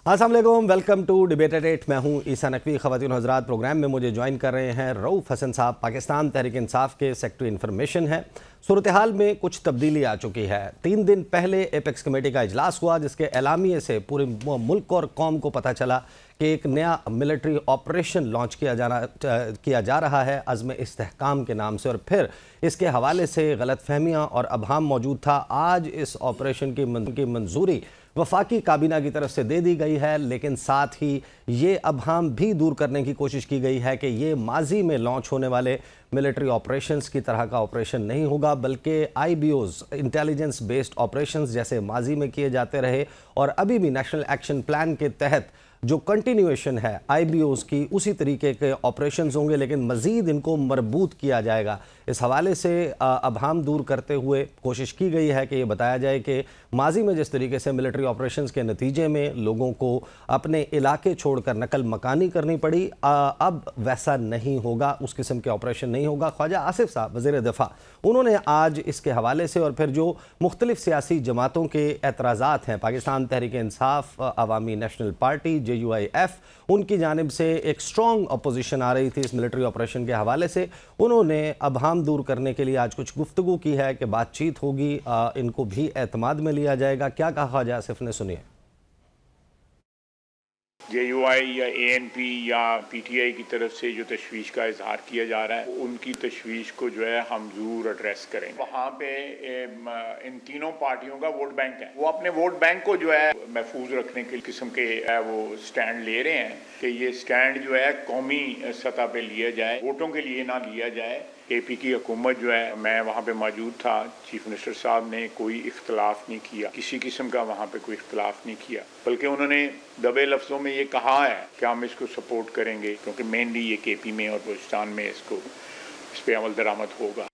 अस्सलाम वालेकुम, welcome to debate eight 8। मैं हूं ईसा नकवी। ख़वातीन हज़रात, प्रोग्राम में मुझे ज्वाइन कर रहे हैं रऊफ़ हसन साहब, पाकिस्तान तहरीक इंसाफ के सेक्रेटरी इन्फॉर्मेशन है। सूरत हाल में कुछ तब्दीली आ चुकी है। 3 दिन पहले एपेक्स कमेटी का इजलास हुआ, जिसके एलामिये से पूरे मुल्क और कौम को पता चला कि एक नया मिलिट्री ऑपरेशन लॉन्च किया जा रहा है अज़्म इस्तेहकाम के नाम से, और फिर इसके हवाले से गलतफहमियाँ और अबहाम मौजूद था। आज इस ऑपरेशन की मंजूरी वफाकी काबीना की तरफ से दे दी गई है, लेकिन साथ ही ये अबहाम भी दूर करने की कोशिश की गई है कि ये माजी में लॉन्च होने वाले मिलिट्री ऑपरेशंस की तरह का ऑपरेशन नहीं होगा, बल्कि IBOs इंटेलिजेंस बेस्ड ऑपरेशंस जैसे माजी में किए जाते रहे और अभी भी नेशनल एक्शन प्लान के तहत जो कंटिन्यूएशन है IBOs की, उसी तरीके के ऑपरेशंस होंगे, लेकिन मज़ीद इनको मरबूत किया जाएगा। इस हवाले से अबहाम दूर करते हुए कोशिश की गई है कि ये बताया जाए कि माजी में जिस तरीके से मिलिट्री ऑपरेशंस के नतीजे में लोगों को अपने इलाके छोड़कर नकल मकानी करनी पड़ी, अब वैसा नहीं होगा, उस किस्म के ऑपरेशन नहीं होगा। ख्वाजा आसिफ साहब वज़ीर दिफा, उन्होंने आज इसके हवाले से और फिर जो मुख्तलिफ सियासी जमातों के एतराज़ात हैं, पाकिस्तान तहरीक इंसाफ, अवामी नेशनल पार्टी JUIF, उनकी जानिब से एक स्ट्रॉन्ग अपोजिशन आ रही थी इस मिलिट्री ऑपरेशन के हवाले से। उन्होंने अबहाम दूर करने के लिए आज कुछ गुफ्तगू की है कि बातचीत होगी, इनको भी एतमाद में लिया जाएगा। क्या कहा ख्वाजा आसिफ ने, सुनिए। JUI या ANP या PTI की तरफ से जो तशवीश का इजहार किया जा रहा है, उनकी तशवीश को जो है हम ज़रूर एड्रेस करेंगे। वहाँ पे इन तीनों पार्टियों का वोट बैंक है, वो अपने वोट बैंक को जो है महफूज रखने के किस्म के वो स्टैंड ले रहे हैं कि ये स्टैंड जो है कौमी सतह पे लिया जाए, वोटों के लिए ना लिया जाए। AP की हुकूमत जो है, मैं वहाँ पे मौजूद था, चीफ मिनिस्टर साहब ने कोई इख्तलाफ नहीं किया, किसी किस्म का वहाँ पे कोई इख्तलाफ नहीं किया, बल्कि उन्होंने दबे लफ्ज़ों में ये कहा है कि हम इसको सपोर्ट करेंगे, क्योंकि मेनली ये KP में और बलूचिस्तान में इस पर अमल दरामद होगा।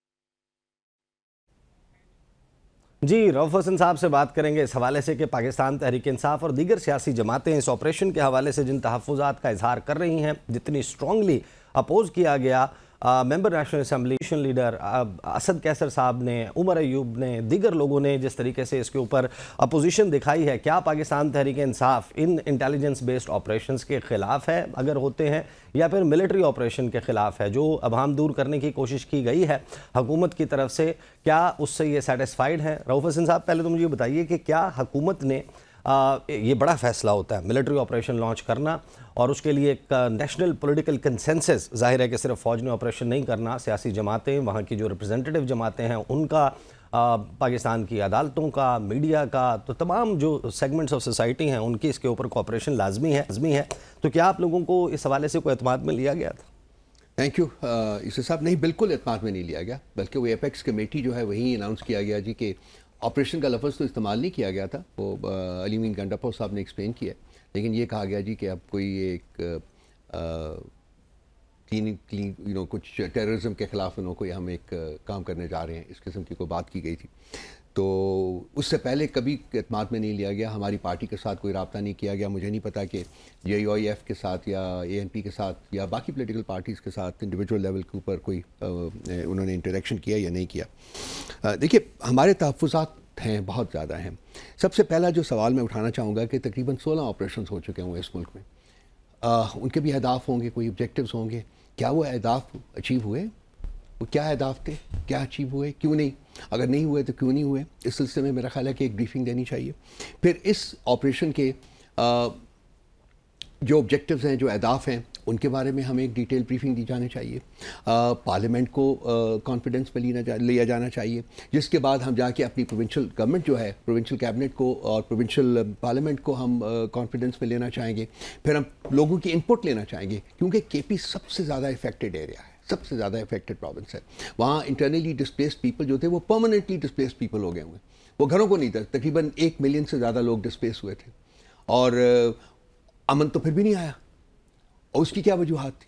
जी, रऊफ़ हसन साहब से बात करेंगे इस हवाले से कि पाकिस्तान तहरीक इंसाफ और दीगर सियासी जमातें इस ऑपरेशन के हवाले से जिन तहफ़्फ़ुज़ात का इजहार कर रही हैं, जितनी स्ट्रॉन्गली अपोज़ किया गया member national assembly leader Asad Qaiser साहब ने, उमर अयूब ने, दीगर लोगों ने जिस तरीके से इसके ऊपर अपोजिशन दिखाई है, क्या पाकिस्तान तहरीक इंसाफ इन इंटेलिजेंस बेस्ड ऑपरेशंस के ख़िलाफ़ है अगर होते हैं, या फिर मिलिट्री ऑपरेशन के ख़िलाफ़ है जो अबहाम दूर करने की कोशिश की गई है हुकूमत की तरफ से, क्या उससे ये सेटिस्फाइड है? रऊफ़ हसन साहब, पहले तो मुझे बताइए कि क्या हुकूमत ने ये बड़ा फ़ैसला होता है मिलिट्री ऑपरेशन लॉन्च करना, और उसके लिए एक नेशनल पॉलिटिकल कंसेंसस, ज़ाहिर है कि सिर्फ फ़ौज ने ऑपरेशन नहीं करना, सियासी जमातें, वहाँ की जो रिप्रेजेंटेटिव जमातें हैं उनका, पाकिस्तान की अदालतों का, मीडिया का, तो तमाम जो सेगमेंट्स ऑफ सोसाइटी हैं उनकी इसके ऊपर कोऑपरेशन लाजमी है। तो क्या आप लोगों को इस हवाले से कोई एतमाद में लिया गया था? थैंक यू ईसा साहब। नहीं, बिल्कुल एतमाद में नहीं लिया गया, बल्कि वो एपेक्स कमेटी जो है वही अनाउंस किया गया जी कि ऑपरेशन का लफ्ज़ तो इस्तेमाल नहीं किया गया था, वो अली मीन गंडापो साहब ने एक्सप्लेन किया, लेकिन ये कहा गया जी कि अब कोई एक क्लीन कुछ टेररिज्म के ख़िलाफ़ कोई हम एक काम करने जा रहे हैं, इस किस्म की कोई बात की गई थी। तो उससे पहले कभी एतमाद में नहीं लिया गया, हमारी पार्टी के साथ कोई रब्ता नहीं किया गया। मुझे नहीं पता कि JUIF के साथ या ANP के साथ या बाकी पॉलिटिकल पार्टीज़ के साथ इंडिविजुअल लेवल के ऊपर कोई उन्होंने इंटरेक्शन किया या नहीं किया। देखिए, हमारे तहफ़्फ़ुज़ात हैं, बहुत ज़्यादा हैं। सबसे पहला जो सवाल मैं उठाना चाहूँगा कि तकरीबन 16 ऑपरेशंस हो चुके होंगे इस मुल्क में, उनके भी अहदाफ होंगे, कोई ऑब्जेक्टिव्स होंगे। क्या वो अहदाफ अचीव हुए? वो क्या अहदाफ थे, क्या अचीव हुए, क्यों नहीं? अगर नहीं हुए तो क्यों नहीं हुए? इस सिलसिले में मेरा ख्याल है कि एक ब्रीफिंग देनी चाहिए। फिर इस ऑपरेशन के जो ऑब्जेक्टिव्स हैं, जो अहदाफ हैं, उनके बारे में हमें एक डिटेल ब्रीफिंग दी जानी चाहिए। पार्लियामेंट को कॉन्फिडेंस में लिया जाना चाहिए, जिसके बाद हम जाके अपनी प्रोविंशियल गवर्नमेंट जो है, प्रोविंशियल कैबिनेट को और प्रोविंशियल पार्लियामेंट को हम कॉन्फिडेंस में लेना चाहेंगे। फिर हम लोगों की इनपुट लेना चाहेंगे, क्योंकि KP सबसे ज़्यादा इफेक्टेड एरिया है, सबसे ज़्यादा इफेक्टेड प्रोविंस है। वहाँ इंटरनली डिस्प्लेस्ड पीपल जो थे वो परमानेंटली डिस्प्लेस्ड पीपल हो गए हुए, वो घरों को नहीं था। तकरीबन 1 मिलियन से ज़्यादा लोग डिस्प्लेस हुए थे, और अमन तो फिर भी नहीं आया। और उसकी क्या वजूहात थी?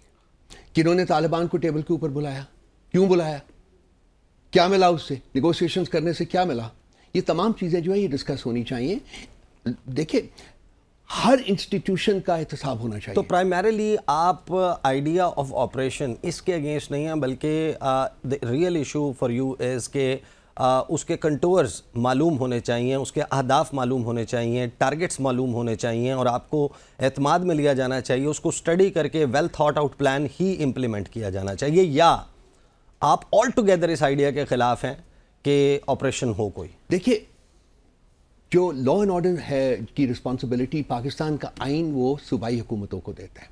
किन्होंने तालिबान को टेबल के ऊपर बुलाया, क्यों बुलाया, क्या मिला उससे, निगोशिएशंस करने से क्या मिला? ये तमाम चीज़ें जो है ये डिस्कस होनी चाहिए। देखिए, हर इंस्टीट्यूशन का एहतसाब होना चाहिए। तो प्राइमरीली आप आइडिया ऑफ ऑपरेशन इसके अगेंस्ट नहीं हैं, बल्कि the real issue for you is के उसके कंटूर्स मालूम होने चाहिए, उसके अहदाफ मालूम होने चाहिए, टारगेट्स मालूम होने चाहिए और आपको एतमाद में लिया जाना चाहिए, उसको स्टडी करके वेल थॉट आउट प्लान ही इम्प्लीमेंट किया जाना चाहिए, या आप ऑल टुगेदर इस आइडिया के ख़िलाफ़ हैं कि ऑपरेशन हो कोई? देखिए, जो लॉ एंड ऑर्डर है की रिस्पॉन्सिबिलिटी पाकिस्तान का आइन वो सूबाई हुकूमतों को देता है।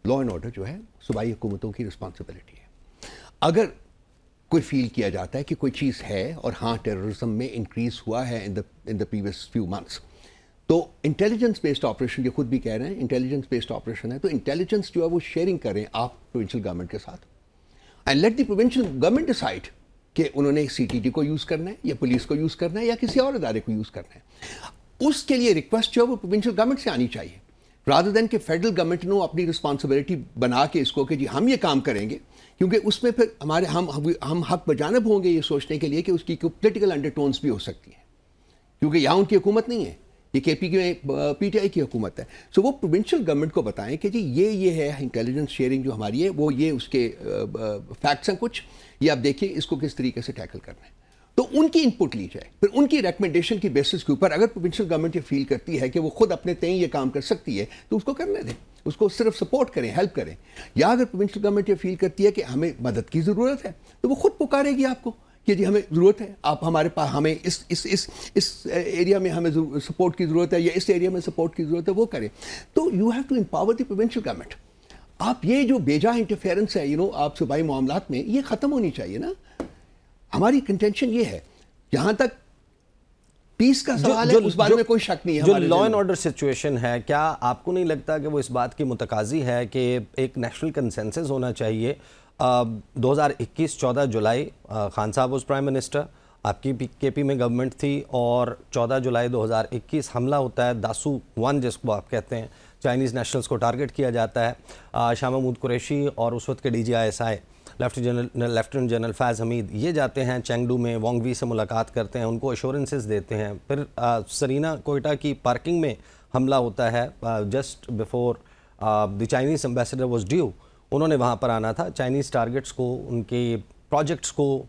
लॉ एंड ऑर्डर जो है सूबाई हुकूमतों की रिस्पॉन्सिबिलिटी है। अगर कोई फील किया जाता है कि कोई चीज़ है और हाँ टेररिज्म में इंक्रीज़ हुआ है in the previous few months, तो इंटेलिजेंस बेस्ड ऑपरेशन, ये खुद भी कह रहे हैं इंटेलिजेंस बेस्ड ऑपरेशन है, तो इंटेलिजेंस जो है वो शेयरिंग करें आप प्रोविंशियल गवर्नमेंट के साथ, and let the provincial government decide कि उन्होंने CTT को यूज़ करना है या पुलिस को यूज़ करना है या किसी और इदारे को यूज़ करना है। उसके लिए रिक्वेस्ट जो है वो प्रोविंशियल गवर्नमेंट से आनी चाहिए, रादर देन कि फेडरल गवर्नमेंट ने अपनी रिस्पॉन्सिबिलिटी बना के इसको कि जी हम ये काम करेंगे, क्योंकि उसमें फिर हमारे हम हक बजानब होंगे ये सोचने के लिए कि उसकी पोलिटिकल अंडरटोन्स भी हो सकती हैं, क्योंकि यहाँ उनकी हुकूमत नहीं है, ये KP की PTI की हुकूमत है। सो वो प्रोविंशियल गवर्नमेंट को बताएं कि जी ये है इंटेलिजेंस शेयरिंग जो हमारी है, वो ये उसके फैक्ट्स हैं कुछ, ये आप देखिए इसको किस तरीके से टैकल करना है, तो उनकी इनपुट ली जाए। फिर उनकी रिकमेंडेशन की बेसिस के ऊपर अगर प्रोविंशियल गवर्नमेंट ये फील करती है कि वो खुद अपने तय ये काम कर सकती है तो उसको करने दें, उसको सिर्फ सपोर्ट करें, हेल्प करें। या अगर प्रोविंशियल गवर्नमेंट ये फील करती है कि हमें मदद की ज़रूरत है तो वो खुद पुकारेगी आपको कि जी हमें ज़रूरत है, आप हमारे पास, हमें इस एरिया में हमें सपोर्ट की ज़रूरत है या इस एरिया में सपोर्ट की ज़रूरत है, वो करें। तो you have to empower the provincial government. आप ये जो बेजा इंटरफेरेंस है आप सूबाई मामलात में, ये ख़त्म होनी चाहिए ना। हमारी कंटेंशन ये है, जहाँ तक पीस का सवाल है उस बारे में कोई शक नहीं है। जो लॉ एंड ऑर्डर सिचुएशन है, क्या आपको नहीं लगता कि वो इस बात की मुतकाजी है कि एक नेशनल कंसेंसस होना चाहिए? 2021 14 जुलाई खान साहब वाज प्राइम मिनिस्टर, आपकी KP में गवर्नमेंट थी, और 14 जुलाई 2021 हमला होता है दासू 1 जिसको आप कहते हैं, चाइनीज़ नेशनल्स को टारगेट किया जाता है। शाह महमूद कुरैशी और उस वक्त के DGI लेफ्टिनेंट जनरल फैज़ हमीद ये जाते हैं चेंगडू में, वोंग वी से मुलाकात करते हैं, उनको एश्योरेंसेस देते हैं। फिर सरीना कोयटा की पार्किंग में हमला होता है just before the Chinese ambassador was due. उन्होंने वहाँ पर आना था। चाइनीज़ टारगेट्स को, उनके प्रोजेक्ट्स को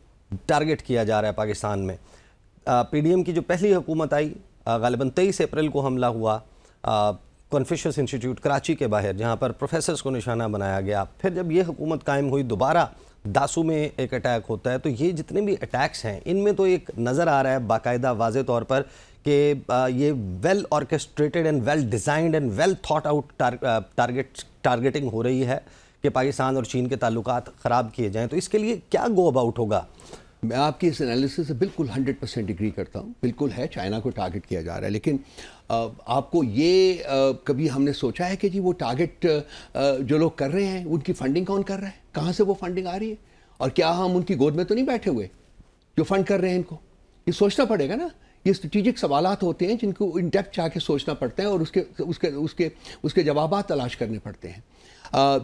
टारगेट किया जा रहा है पाकिस्तान में। PDM की जो पहली हुकूमत आई, गालिबन 23 अप्रैल को हमला हुआ कन्फ्यूशियस इंस्टीट्यूट कराची के बाहर, जहाँ पर प्रोफेसर्स को निशाना बनाया गया। फिर जब ये हुकूमत कायम हुई, दोबारा दासू में एक अटैक होता है। तो ये जितने भी अटैक्स हैं, इनमें तो एक नज़र आ रहा है बाकायदा वाज़े तौर पर कि ये well orchestrated and well designed and well thought out targeting हो रही है कि पाकिस्तान और चीन के ताल्लुकात ख़राब किए जाएँ। तो इसके लिए क्या गो अबाउट होगा? मैं आपकी इस एनालिसिस से बिल्कुल 100% एग्री करता हूँ। बिल्कुल है, चाइना को टारगेट किया जा रहा है, लेकिन आपको ये कभी हमने सोचा है कि जी वो टारगेट जो लोग कर रहे हैं उनकी फंडिंग कौन कर रहा है, कहाँ से वो फंडिंग आ रही है, और क्या हम उनकी गोद में तो नहीं बैठे हुए जो फंड कर रहे हैं? इनको ये सोचना पड़ेगा ना। ये स्ट्रेटेजिक सवालात होते हैं जिनको इन डेप्थ जाके सोचना पड़ता है और उसके जवाब तलाश करने पड़ते हैं।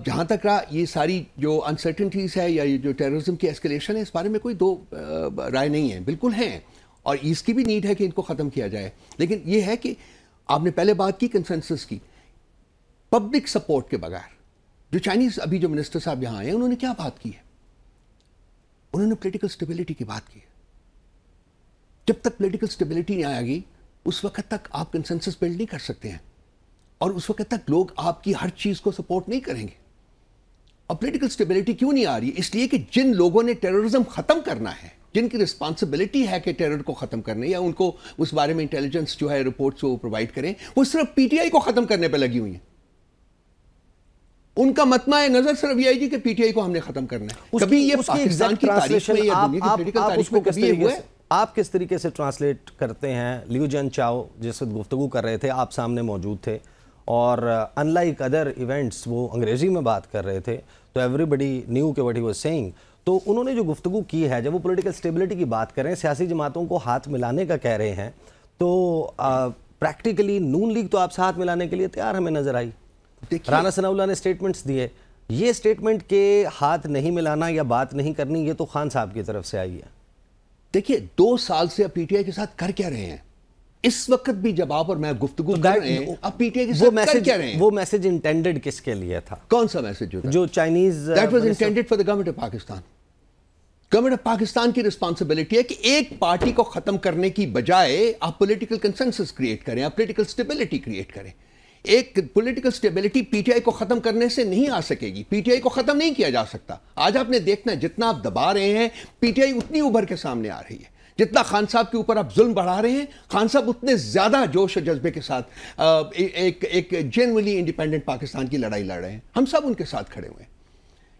जहाँ तक रहा ये सारी जो अनसर्टेनिटीज़ है या ये जो टेररिज्म की एस्केलेशन है, इस बारे में कोई दो राय नहीं है, बिल्कुल हैं, और इसकी भी नीड है कि इनको ख़त्म किया जाए। लेकिन ये है कि आपने पहले बात की कंसेंसस की, पब्लिक सपोर्ट के बगैर जो चाइनीज़ अभी जो मिनिस्टर साहब यहाँ आए हैं उन्होंने क्या बात की है? उन्होंने पॉलिटिकल स्टेबिलिटी की बात की है। जब तक पॉलिटिकल स्टेबिलिटी नहीं आएगी उस वक्त तक आप कंसेंसस बिल्ड नहीं कर सकते हैं, और उस वक्त तक लोग आपकी हर चीज़ को सपोर्ट नहीं करेंगे। अब पॉलिटिकल स्टेबिलिटी क्यों नहीं आ रही? इसलिए कि जिन लोगों ने टेररिज्म ख़त्म करना है, जिनकी रिस्पॉन्सिबिलिटी है कि टेरर को ख़त्म करने या उनको उस बारे में इंटेलिजेंस जो है रिपोर्ट्स वो प्रोवाइड करें, वो सिर्फ PTI को ख़त्म करने पर लगी हुई हैं। उनका मतमा नज़र सिर्फ ये है कि PTI को हमने ख़त्म करना है। कभी ये पाकिस्तान की तारीख में या दुनिया की पॉलिटिकल तारीख में कभी ये हुआ है? आप किस तरीके से ट्रांसलेट करते हैं? लियू जन चाओ जिस वक्त गुफ्तगू कर रहे थे, आप सामने मौजूद थे, और अनलाइक अदर इवेंट्स वो अंग्रेज़ी में बात कर रहे थे, तो एवरीबडी न्यू के व्हाट ही वाज सेइंग। तो उन्होंने जो गुफ्तगू की है, जब वो पॉलिटिकल स्टेबिलिटी की बात कर रहे हैं, सियासी जमातों को हाथ मिलाने का कह रहे हैं, तो प्रैक्टिकली नून लीग तो आपसे हाथ मिलाने के लिए तैयार हमें नज़र आई। राना सनाउल्लाह ने स्टेटमेंट्स दिए। ये स्टेटमेंट के हाथ नहीं मिलाना या बात नहीं करनी, ये तो खान साहब की तरफ से आई है। देखिए 2 साल से आप PTI के साथ कर क्या रहे हैं? इस वक्त भी जब आप और मैं गुफ्तगू कर रहे हैं, आप PTI के साथ कर क्या रहे हैं? वो मैसेज इंटेंडेड किसके लिए था? कौन सा मैसेज? जो Chinese that was intended for the government of Pakistan. Government of Pakistan کی رسپانسبلٹی ہے کہ ایک پارٹی کو ختم کرنے کی بجائے آپ پولیٹیکل کنسنسس کریٹ کریں, آپ پولیٹیکل سٹیبلٹی کریٹ کریں. ایک political stability P T I کو ختم کرنے سے نہیں آ سکے گی. پی ٹی آئی کو ختم نہیں کیا جا سکتا. آج آپ نے دیکھنا ہے جتنا آپ دبا رہے ہیں پی ٹی آئی اتنی ابھر کے سامنے آ رہی ہے. جتنا خان صاحب کے اوپر آپ ظلم بڑھا رہے ہیں, خان صاحب اتنے زیادہ جوش و جذبے کے ساتھ ایک جینوئنلی انڈیپینڈنٹ پاکستان کی لڑائی لڑ رہے ہیں. ہم سب ان کے ساتھ کھڑے ہوئے ہیں.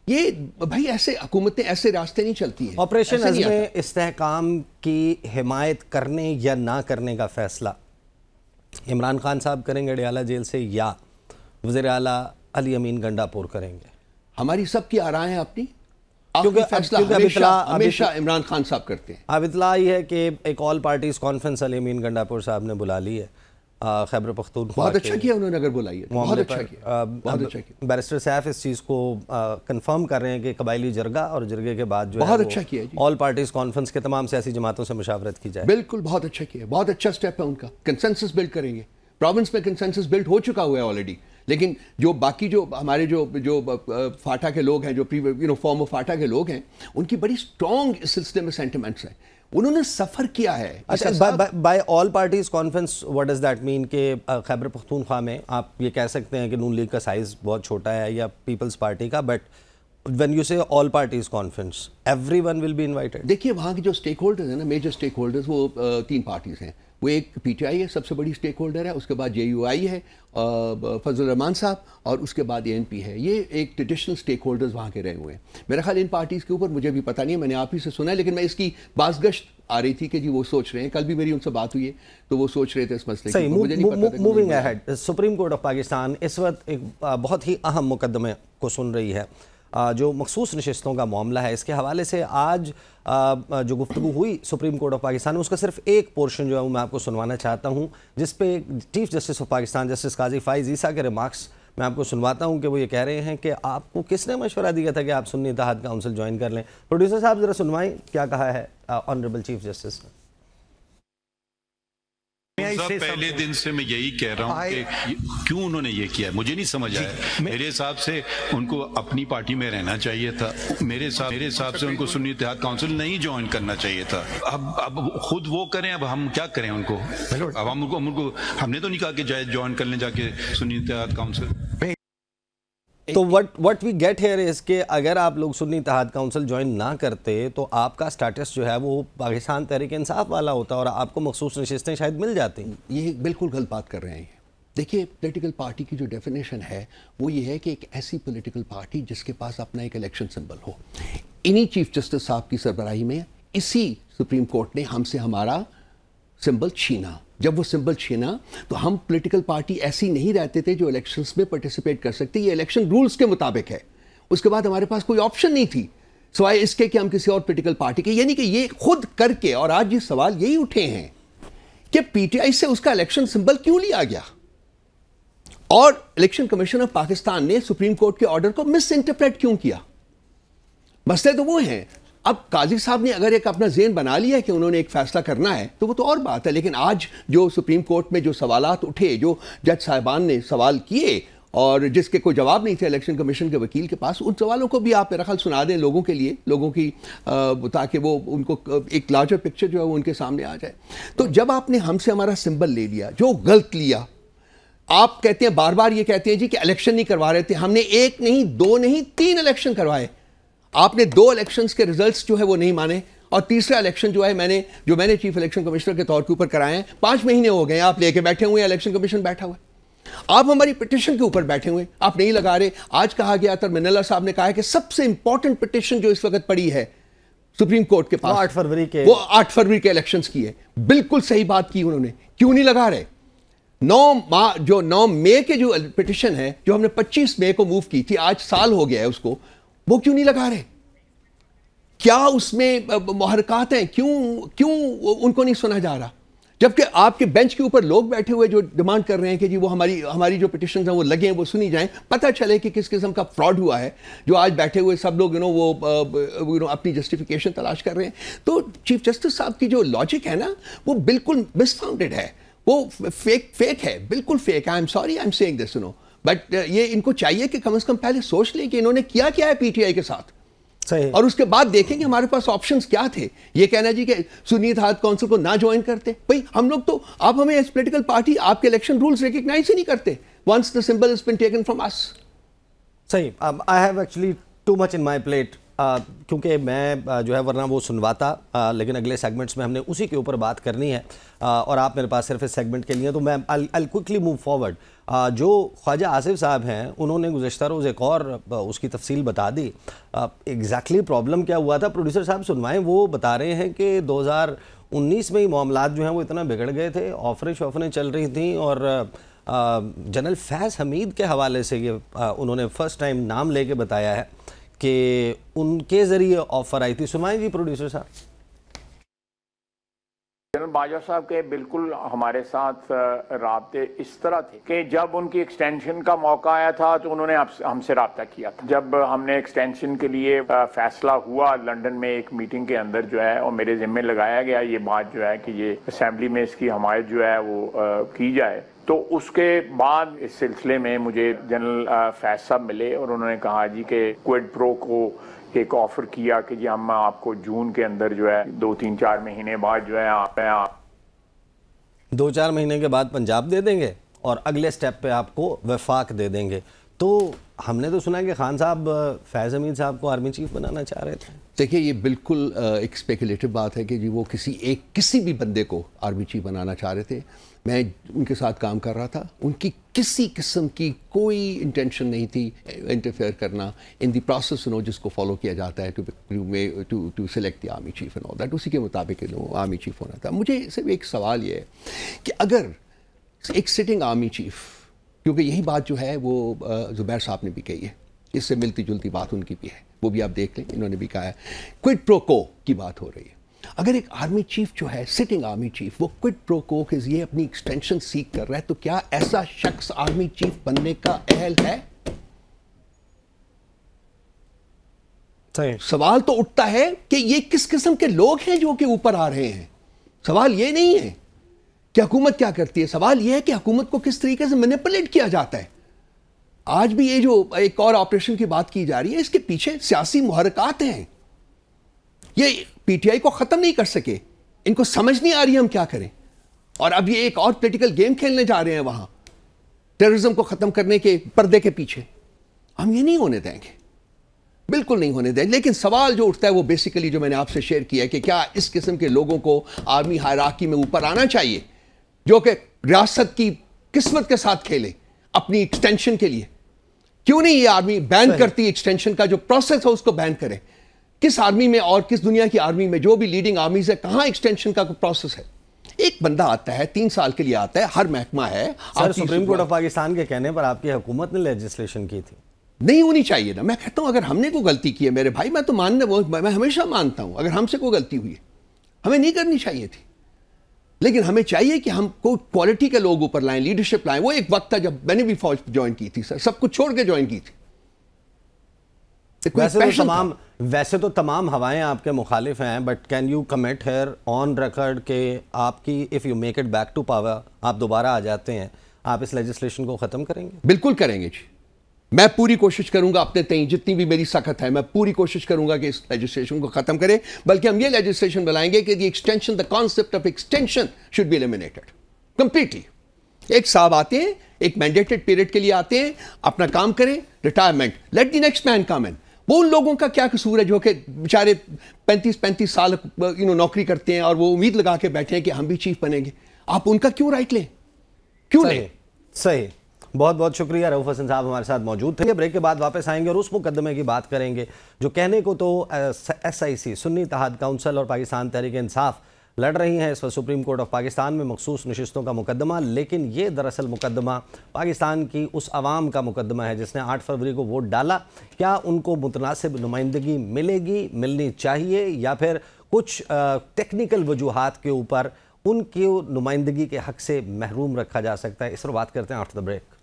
یہ بھائی ایسے حکومتیں ایسے راستے نہیں چلتی ہیں. آپریشن عزم استحکام کی حمایت کرنے یا نہ کرنے کا فیصلہ عمران خان صاحب کریں گے اڈیالہ جیل سے, یا وزیر اعلیٰ علی امین گنڈاپور کریں گے؟ ہماری سب کی آرائیں ہیں اپنی. فیصلہ ہمیشہ عمران خان صاحب کرتے ہیں. اب اطلاع یہ ہے کہ ایک آل پارٹیز کانفرنس علی امین گنڈاپور صاحب نے بلا لی ہے خیبر پختونخوا. بہت اچھا کیا انہوں نے اگر بلائی ہے, بہت اچھا کیا. بیرسٹر سیف اس چیز کو کنفرم کر رہے ہیں کہ قبائلی جرگہ اور جرگے کے بعد جو بہت اچھا کیا آل پارٹیز کانفرنس کے تمام سیاسی جماعتوں سے مشاورت کی جائے. بالکل بہت اچھا کیا, بہت اچھا سٹیپ ہے ان کا. کنسنسس بلڈ کریں گے. پروونس میں کنسنسس بلڈ ہو چکا ہوا ہے آلریڈی, لیکن جو باقی جو ہمارے جو فاٹا کے لوگ ہیں, جو فارم آف فاٹا کے لوگ ہیں, ان کی بڑی اسٹرانگ اس سلسلے میں سینٹیمنٹس ہیں. انہوں نے سفر کیا ہے. اچھا, by all parties conference what does that mean کہ خیبر پختونخوا میں آپ یہ کہہ سکتے ہیں کہ نون لیگ کا سائز بہت چھوٹا ہے یا پیپلز پارٹی کا, but when you say all parties conference everyone will be invited? دیکھیے وہاں کے جو اسٹیک ہولڈرز ہیں نا, میجر اسٹیک ہولڈرز, وہ 3 پارٹیز ہیں. وہ ایک پی ٹی آئی ہے, سب سے بڑی اسٹیک ہولڈر ہے. اس کے بعد جے یو آئی ہے, فضل الرحمان صاحب, اور اس کے بعد اے این پی ہے. یہ ایک ٹریڈیشنل اسٹیک ہولڈرز وہاں کے رہے ہوئے ہیں. میرا خیال ان پارٹیز کے اوپر مجھے بھی پتہ نہیں ہے, میں نے آپ ہی سے سنا ہے, لیکن میں اس کی بازگشت آ رہی تھی کہ جی وہ سوچ رہے ہیں. کل بھی میری ان سے بات ہوئی ہے تو وہ سوچ رہے تھے اس مسئلے کی. Moving ahead, supreme court of Pakistan اس وقت ایک بہت ہی اہم مقدمے کو سن رہی ہے جو مخصوص نشستوں کا معاملہ ہے. اس کے حوالے سے آج جو گفتگو ہوئی سپریم کورٹ آف پاکستان میں, اس کا صرف ایک پورشن جو ہے وہ میں آپ کو سنوانا چاہتا ہوں, جس پہ chief justice of Pakistan justice قاضی فائز عیسیٰ کے ریمارکس میں آپ کو سنواتا ہوں کہ وہ یہ کہہ رہے ہیں کہ آپ کو کس نے مشورہ دیا تھا کہ آپ سنی اتحاد کونسل جوائن کر لیں. پروڈیوسر صاحب ذرا سنوائیں کیا کہا ہے آنریبل چیف جسٹس نے. پہلے دن سے میں یہی کہہ رہا ہوں کہ کیوں انہوں نے یہ کیا ہے مجھے نہیں سمجھ آیا. میرے حساب سے ان کو اپنی پارٹی میں رہنا چاہیے تھا. میرے حساب سے ان کو سنی اتحاد کونسل نہیں جوائن کرنا چاہیے تھا. اب خود وہ کریں, اب ہم کیا کریں ان کو. اب ہم نے تو نہیں کہا کہ جوائن کر لیں جا کے سنی اتحاد کونسل. تو what we get here is کہ اگر آپ لوگ سنی اتحاد کونسل جوائن نہ کرتے تو آپ کا سٹیٹس جو ہے وہ پاکستان تحریک انصاف والا ہوتا اور آپ کو مخصوص نشستیں شاید مل جاتی. یہ بالکل غلط بات کر رہے ہیں. دیکھیے پولیٹیکل پارٹی کی جو ڈیفینیشن ہے وہ یہ ہے کہ ایک ایسی پولیٹیکل پارٹی جس کے پاس اپنا ایک الیکشن سمبل ہو. انہی چیف جسٹس صاحب کی سربراہی میں اسی سپریم کورٹ نے ہم سے ہمارا سمبل چھینا. جب وہ سمبل چھینا تو ہم پولیٹیکل پارٹی ایسی نہیں رہتے تھے جو الیکشنز میں پارٹیسپیٹ کر سکتے. یہ الیکشن رولز کے مطابق ہے. اس کے بعد ہمارے پاس کوئی آپشن نہیں تھی سوائے اس کے کہ ہم کسی اور پولیٹیکل پارٹی کے, یعنی کہ یہ خود کر کے. اور آج یہ سوال یہی اٹھے ہیں کہ پی ٹی آئی سے اس کا الیکشن سمبل کیوں لیا گیا, اور الیکشن کمیشن آف پاکستان نے سپریم کورٹ کے آرڈر کو مس انٹرپریٹ کیوں کیا. مسئلے تو وہ ہیں. اب قاضی صاحب نے اگر ایک اپنا ذہن بنا لیا ہے کہ انہوں نے ایک فیصلہ کرنا ہے تو وہ تو اور بات ہے. لیکن آج جو سپریم کورٹ میں جو سوالات اٹھے, جو جج صاحبان نے سوال کیے اور جس کے کوئی جواب نہیں تھے الیکشن کمیشن کے وکیل کے پاس, ان سوالوں کو بھی آپ میرا خیال سنا دیں لوگوں کے لیے, لوگوں کی تاکہ وہ ان کو ایک لارجر پکچر جو ہے وہ ان کے سامنے آ جائے. تو جب آپ نے ہم سے ہمارا سمبل لے لیا, جو غلط لیا, آپ کہتے ہیں بار بار یہ کہتے ہیں جی کہ الیکشن نہیں کروا رہے تھے. ہم نے 1 نہیں 2 نہیں 3 الیکشن کروائے. آپ نے 2 الیکشنز کے ریزلٹس جو ہے وہ نہیں مانے, اور تیسرا الیکشن جو ہے میں نے چیف الیکشن کمشنر کے طور کے اوپر کرائے ہیں. 5 مہینے ہو گئے آپ لے کے بیٹھے ہوئے ہیں, الیکشن کمیشن بیٹھا ہوا ہے, آپ ہماری پٹیشن کے اوپر بیٹھے ہوئے, آپ نہیں لگا رہے. آج کہا گیا تھا, من اللہ صاحب نے کہا ہے کہ سب سے امپورٹنٹ پٹیشن جو اس وقت پڑی ہے سپریم کورٹ کے پاس 8 فروری کے الیکشنز کی ہے. بالکل صحیح بات کی انہوں نے. کیوں نہیں لگا رہے؟ 9 مئی کے جو پٹیشن ہے جو ہم نے 25 مئی کو موو کی تھی, آج سال ہو گیا ہے اس کو, وہ کیوں نہیں لگا رہے؟ کیا اس میں محرکات ہیں؟ کیوں ان کو نہیں سنا جا رہا؟ جبکہ آپ کے بینچ کے اوپر لوگ بیٹھے ہوئے جو ڈیمانڈ کر رہے ہیں کہ جی وہ ہماری جو پٹیشنز ہیں وہ لگیں, وہ سنی جائیں, پتہ چلے کہ کس قسم کا فراڈ ہوا ہے. جو آج بیٹھے ہوئے سب لوگ وہ اپنی جسٹیفیکیشن تلاش کر رہے ہیں. تو چیف جسٹس صاحب کی جو لاجک ہے نا وہ بالکل مس فاؤنڈیڈ ہے, وہ فیک ہے, بالکل fake. I am sorry, I am seeing this, but یہ ان کو چاہیے کہ کم از کم پہلے سوچ لیں کہ انہوں نے کیا ہے پی ٹی آئی کے ساتھ. اور اس کے بعد دیکھیں کہ ہمارے پاس آپشنز کیا تھے. یہ کہنا جی کہ سنی اتحاد کونسل کو نہ جوائن کرتے, بھئی ہم لوگ تو, آپ ہمیں ایز پولیٹیکل پارٹی آپ کے الیکشن رولز ریکگنائز ہی نہیں کرتے once the symbol has been taken from us. صحیح. I have actually too much in my plate, کیونکہ میں جو ہے ورنہ وہ سنواتا, لیکن اگلے سیگمنٹس میں ہم نے اسی کے اوپر بات کرنی ہے, اور آپ میرے پاس صرف اس سیگمنٹ کے لیے, تو میں I'll quickly move forward. جو خواجہ آصف صاحب ہیں انہوں نے گزشتہ روز ایک اور اس کی تفصیل بتا دی. ایگزیکٹلی پرابلم کیا ہوا تھا پروڈیوسر صاحب سنوائیں. وہ بتا رہے ہیں کہ 2019 میں ہی معاملات جو ہیں وہ اتنا بگڑ گئے تھے, آفریں شوفریں چل رہی تھیں, اور جنرل فیض حمید کے حوالے سے یہ انہوں نے فرسٹ ٹائم نام لے کے بتایا ہے کہ ان کے ذریعے آفر آئی تھی. سنوائیں جی پروڈیوسر صاحب. جنرل باجوہ صاحب کے بالکل ہمارے ساتھ رابطے اس طرح تھے کہ جب ان کی ایکسٹینشن کا موقع آیا تھا تو انہوں نے ہم سے رابطہ کیا تھا. جب ہم نے ایکسٹینشن کے لیے فیصلہ ہوا لنڈن میں ایک میٹنگ کے اندر جو ہے, اور میرے ذمہ لگایا گیا یہ بات جو ہے کہ یہ اسمبلی میں اس کی حمایت جو ہے وہ کی جائے, تو اس کے بعد اس سلسلے میں مجھے جنرل فیض صاحب ملے اور انہوں نے کہا جی کہ کوئڈ پرو کو ایک آفر کیا کہ جی ہم آپ کو جون کے اندر جو ہے 2-3-4 مہینے بعد جو ہے آپ 2-4 مہینے کے بعد پنجاب دے دیں گے اور اگلے سٹیپ پہ آپ کو وفاق دے دیں گے. تو ہم نے تو سنا ہے کہ خان صاحب فیض حمید صاحب کو آرمی چیف بنانا چاہ رہے تھے. دیکھیے یہ بالکل ایک اسپیکولیٹو بات ہے کہ جی وہ کسی بھی بندے کو آرمی چیف بنانا چاہ رہے تھے. میں ان کے ساتھ کام کر رہا تھا, ان کی کسی قسم کی کوئی انٹینشن نہیں تھی انٹرفیئر کرنا ان دی پروسیس جس کو فالو کیا جاتا ہے to select the army chief and all that. اسی کے مطابق آرمی چیف ہونا تھا. مجھے صرف ایک سوال یہ ہے کہ اگر ایک سٹنگ آرمی چیف, کیونکہ یہی بات جو ہے وہ زبیر صاحب نے بھی کہی ہے, اس سے ملتی جلتی بات ان کی بھی ہے, وہ بھی آپ دیکھ لیں, انہوں نے بھی کہا ہے کوئڈ پرو کو کی بات ہو رہی ہے. اگر ایک آرمی چیف جو ہے سٹنگ آرمی چیف وہ کوئڈ پرو کو کے ذریعے اپنی ایکسٹینشن سیک کر رہا ہے, تو کیا ایسا شخص آرمی چیف بننے کا اہل ہے؟ سوال تو اٹھتا ہے کہ یہ کس قسم کے لوگ ہیں جو کہ اوپر آ رہے ہیں. سوال یہ نہیں ہے کہ حکومت کیا کرتی ہے, سوال یہ ہے کہ حکومت کو کس طریقے سے مینیپولیٹ کیا جاتا ہے. آج بھی یہ جو ایک اور آپریشن کی بات کی جا رہی ہے, اس کے پیچھے سیاسی محرکات ہیں. یہ پی ٹی آئی کو ختم نہیں کر سکے, ان کو سمجھ نہیں آ رہی ہم کیا کریں, اور اب یہ ایک اور پولیٹیکل گیم کھیلنے جا رہے ہیں وہاں ٹیررزم کو ختم کرنے کے پردے کے پیچھے. ہم یہ نہیں ہونے دیں گے, بالکل نہیں ہونے دیں. لیکن سوال جو اٹھتا ہے وہ بیسیکلی جو میں نے آپ سے شیئر کیا ہے کہ کیا اس قسم کے لوگوں کو آرمی ہائرارکی میں اوپر آنا چاہیے جو کہ ریاست کی قسمت کے ساتھ کھیلے اپنی ایکسٹینشن کے لیے. کیوں نہیں یہ آرمی بین کرتی ایکسٹینشن کا جو پروسیس ہے اس کو بین کرے. کس آرمی میں اور کس دنیا کی آرمی میں جو بھی لیڈنگ آرمیز ہے کہاں ایکسٹینشن کا پروسیس ہے؟ ایک بندہ آتا ہے 3 سال کے لیے آتا ہے, ہر محکمہ ہے. سپریم کورٹ آف پاکستان کے کہنے پر آپ کی حکومت نے لیجسلیشن کی تھی, نہیں ہونی چاہیے نا. میں کہتا ہوں اگر ہم نے کوئی غلطی کی ہے میرے بھائی, میں تو میں ہمیشہ مانتا ہوں اگر ہم سے کوئی غلطی ہوئی ہے ہمیں نہیں کرنی چاہیے تھی, لیکن ہمیں چاہیے کہ ہم کوئی کوالٹی کے لوگ اوپر لائیں, لیڈرشپ لائیں. وہ ایک وقت تھا جب میں نے بھی فوج جوائن کی تھی سر, سب کچھ چھوڑ کے جوائن کی تھی. ویسے تو تمام ہوائیں آپ کے مخالف ہیں, but can you commit here on record کہ آپ کی if you make it back to power, آپ دوبارہ آ جاتے ہیں, آپ اس لیجسلیشن کو ختم کریں گے؟ بالکل کریں گے جی. میں پوری کوشش کروں گا اپنے تئیں جتنی بھی میری سخت ہے, میں پوری کوشش کروں گا کہ اس لیجسلیشن کو ختم کریں. بلکہ ہم یہ لیجسلیشن بنائیں گے کہ the extension, the concept of extension should be eliminated completely. ایک صاحب آتے ہیں, ایک مینڈیٹڈ پیریڈ کے لیے آتے ہیں, اپنا کام کریں, ریٹائرمنٹ, لیٹ دی نیکسٹ مین کم ان. وہ ان لوگوں کا کیا قصور ہے جو کہ بیچارے 35 سال نوکری کرتے ہیں اور وہ امید لگا کے بیٹھے ہیں کہ ہم بھی چیف بنیں گے. آپ ان کا کیوں رائٹ لیں, کیوں لیں؟ صحیح. بہت بہت شکریہ. رؤف حسن صاحب ہمارے ساتھ موجود تھے. بریک کے بعد واپس آئیں گے اور اس مقدمے کی بات کریں گے جو کہنے کو تو ایس آئی سی سنی اتحاد کونسل اور پاکستان تحریک انصاف لڑ رہی ہیں اس وقت سپریم کورٹ آف پاکستان میں مخصوص نشستوں کا مقدمہ, لیکن یہ دراصل مقدمہ پاکستان کی اس عوام کا مقدمہ ہے جس نے 8 فروری کو ووٹ ڈالا. کیا ان کو متناسب نمائندگی ملے گی, ملنی چاہیے, یا پھر کچھ ٹیکنیکل وجوہات کے اوپر ان کی نمائندگی کے حق سے محروم رکھا جا سکتا ہے؟ اس پر بات کرتے ہیں آفٹر دا بریک.